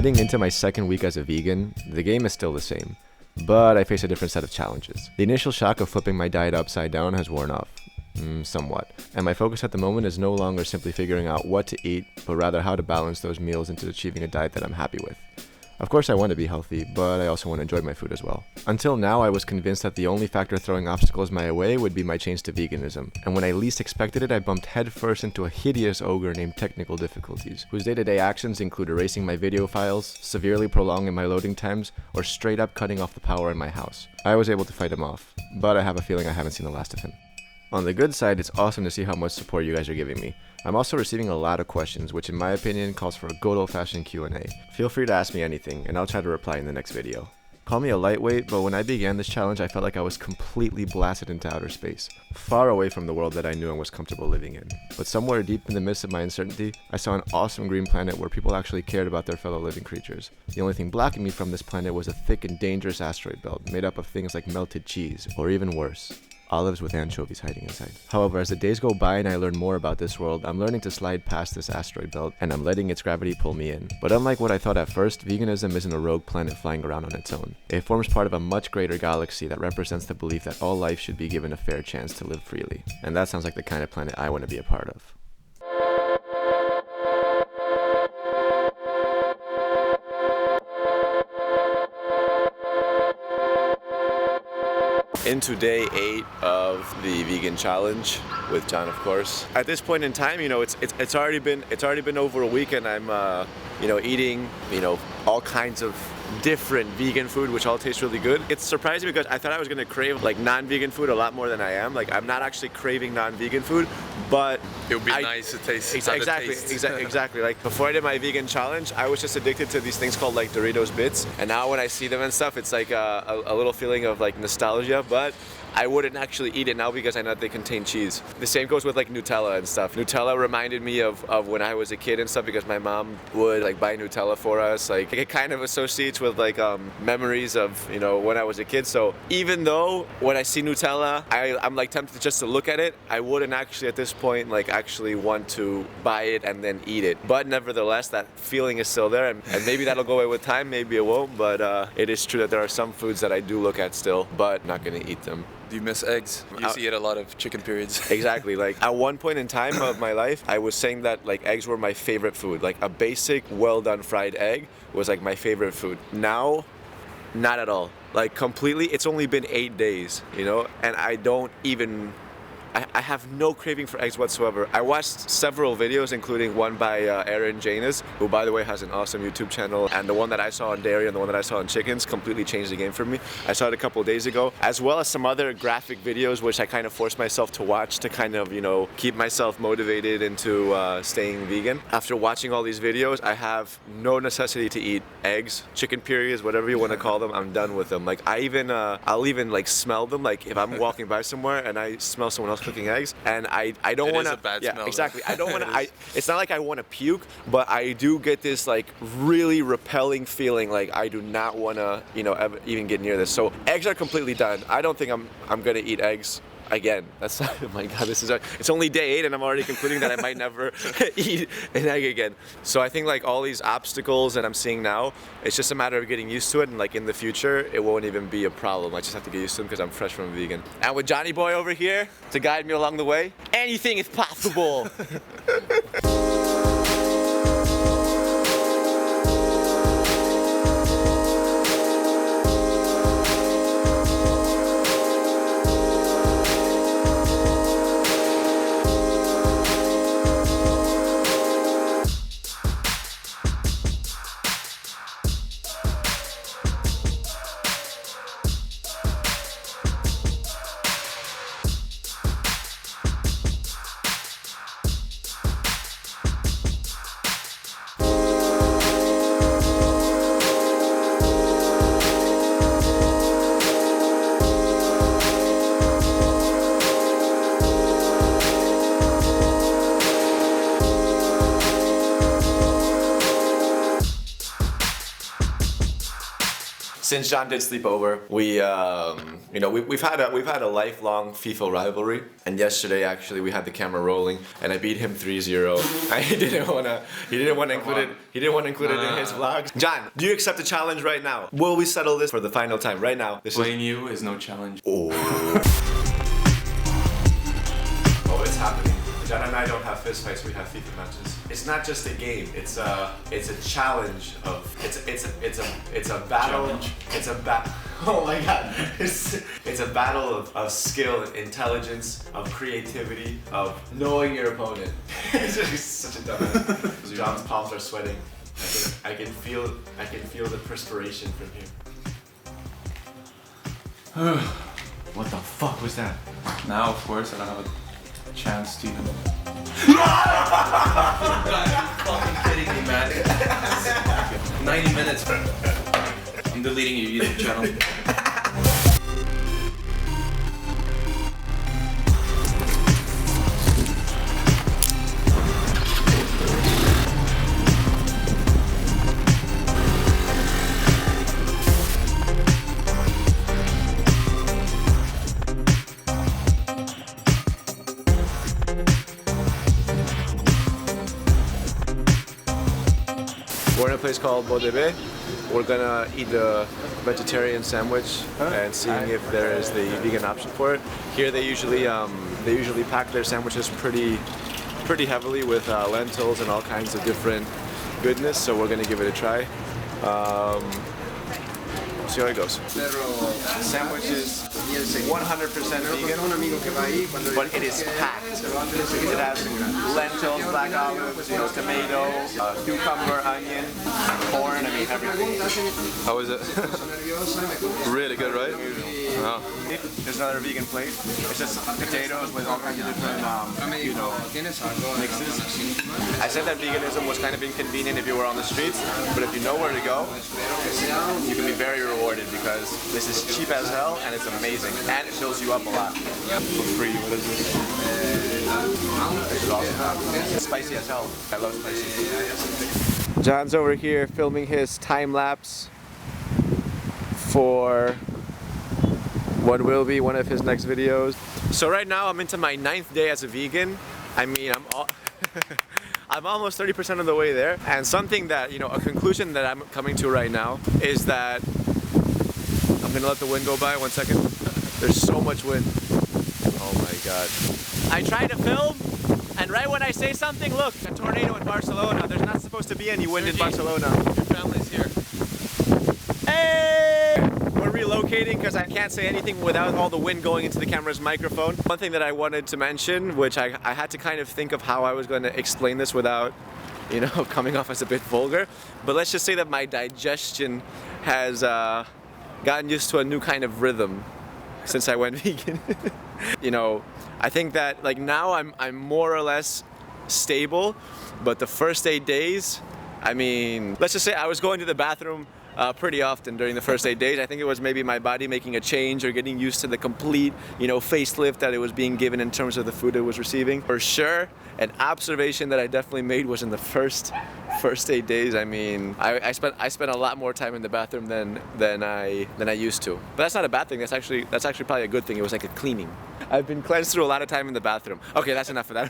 Heading into my second week as a vegan, the game is still the same, but I face a different set of challenges. The initial shock of flipping my diet upside down has worn off, somewhat, and my focus at the moment is no longer simply figuring out what to eat, but rather how to balance those meals into achieving a diet that I'm happy with. Of course I want to be healthy, but I also want to enjoy my food as well. Until now, I was convinced that the only factor throwing obstacles my way would be my change to veganism, and when I least expected it, I bumped headfirst into a hideous ogre named technical difficulties, whose day-to-day actions include erasing my video files, severely prolonging my loading times, or straight up cutting off the power in my house. I was able to fight him off, but I have a feeling I haven't seen the last of him. On the good side, it's awesome to see how much support you guys are giving me. I'm also receiving a lot of questions, which in my opinion calls for a good old-fashioned Q&A. Feel free to ask me anything, and I'll try to reply in the next video. Call me a lightweight, but when I began this challenge, I felt like I was completely blasted into outer space, far away from the world that I knew and was comfortable living in. But somewhere deep in the midst of my uncertainty, I saw an awesome green planet where people actually cared about their fellow living creatures. The only thing blocking me from this planet was a thick and dangerous asteroid belt made up of things like melted cheese, or even worse, olives with anchovies hiding inside. However, as the days go by and I learn more about this world, I'm learning to slide past this asteroid belt, and I'm letting its gravity pull me in. But unlike what I thought at first, veganism isn't a rogue planet flying around on its own. It forms part of a much greater galaxy that represents the belief that all life should be given a fair chance to live freely. And that sounds like the kind of planet I want to be a part of. Into day 8 of the vegan challenge with John, of course. At this point in time, it's already been over a week, and I'm eating all kinds of different vegan food, which all tastes really good. It's surprising because I thought I was gonna crave like non-vegan food a lot more than I am. Like, I'm not actually craving non-vegan food, but it would be nice to taste. Exactly. Like, before I did my vegan challenge, I was just addicted to these things called like Doritos Bits, and now when I see them and stuff, it's like a little feeling of like nostalgia. But I wouldn't actually eat it now because I know that they contain cheese. The same goes with like Nutella and stuff. Nutella reminded me of when I was a kid and stuff, because my mom would like buy Nutella for us. Like, it kind of associates with like memories of when I was a kid. So even though when I see Nutella, I'm like tempted just to look at it, I wouldn't actually at this point like actually want to buy it and then eat it. But nevertheless, that feeling is still there, and maybe that'll go away with time, maybe it won't. But it is true that there are some foods that I do look at still, but not gonna eat them. Do you miss eggs? You used to eat a lot of chicken periods. Exactly. Like, at one point in time of my life, I was saying that like eggs were my favorite food. Like, a basic, well done fried egg was like my favorite food. Now, not at all. Like, completely. It's only been 8 days, and I have no craving for eggs whatsoever. I watched several videos, including one by Aaron Janus, who, by the way, has an awesome YouTube channel. And the one that I saw on dairy and the one that I saw on chickens completely changed the game for me. I saw it a couple of days ago, as well as some other graphic videos, which I kind of forced myself to watch to kind of, keep myself motivated into staying vegan. After watching all these videos, I have no necessity to eat eggs, chicken periods, whatever you want to call them. I'm done with them. Like, I'll even like smell them. Like, if I'm walking by somewhere and I smell someone else cooking eggs, and I don't want to. It is a bad smell. Exactly. I don't want to. It's not like I want to puke, but I do get this like really repelling feeling. Like, I do not want to, ever even get near this. So eggs are completely done. I don't think I'm gonna eat eggs again. That's oh my god. It's only day 8, and I'm already concluding that I might never eat an egg again. So I think like all these obstacles that I'm seeing now, it's just a matter of getting used to it, and like in the future, it won't even be a problem. I just have to get used to them because I'm fresh from a vegan. And with Johnny Boy over here to guide me along the way, anything is possible. Since John did sleep over, we've had a lifelong FIFA rivalry. And yesterday, actually, we had the camera rolling, and I beat him 3-0. He didn't wanna include it. He didn't want to include it in his vlogs. John, do you accept the challenge right now? Will we settle this for the final time? Right now. Playing you is no challenge. Oh, it's happening. John and I don't have fist fights, we have FIFA matches. It's not just a game, it's a challenge of, it's a battle. Challenge. Oh my god. It's a battle of skill, intelligence, of creativity, of knowing your opponent. It's just such a dumbass. John's palms are sweating. I can feel the perspiration from here. What the fuck was that? Now, of course, I don't have a chance to even. You're fucking kidding me, man. 90 minutes. I'm deleting your YouTube channel. We're in a place called Bodebe. We're gonna eat the vegetarian sandwich and seeing if there is the vegan option for it. Here they usually pack their sandwiches pretty heavily with lentils and all kinds of different goodness. So we're gonna give it a try. See how it goes. The sandwich is 100% vegan, but it is packed. It has lentils, black olives, tomato, cucumber, onion, corn, I mean everything. How is it? Really good, right? Oh. There's another vegan plate. It's just potatoes with all kinds of different, mixes. I said that veganism was kind of inconvenient if you were on the streets, but if you know where to go, you can be very rewarded because this is cheap as hell and it's amazing and it fills you up a lot. For free, what is this? This is awesome. It's spicy as hell. I love spicy. John's over here filming his time lapse for what will be one of his next videos. So right now I'm into my 9th day as a vegan. I mean, I'm almost 30% of the way there. And something that, a conclusion that I'm coming to right now is that I'm gonna let the wind go by 1 second. There's so much wind. Oh my god. I try to film, and right when I say something, look, a tornado in Barcelona. There's not supposed to be any wind in Barcelona. Your family's here. Hey! We're relocating because I can't say anything without all the wind going into the camera's microphone. One thing that I wanted to mention, which I had to kind of think of how I was going to explain this without, coming off as a bit vulgar. But let's just say that my digestion has gotten used to a new kind of rhythm since I went vegan. I think that now I'm more or less stable, but the first 8 days, I mean, let's just say I was going to the bathroom pretty often during the first 8 days. I think it was maybe my body making a change or getting used to the complete, facelift that it was being given in terms of the food it was receiving. For sure, an observation that I definitely made was in the first 8 days. I mean, I spent a lot more time in the bathroom than I used to. But that's not a bad thing. That's actually probably a good thing. It was like a cleaning. I've been cleansed through a lot of time in the bathroom. Okay, that's enough of that.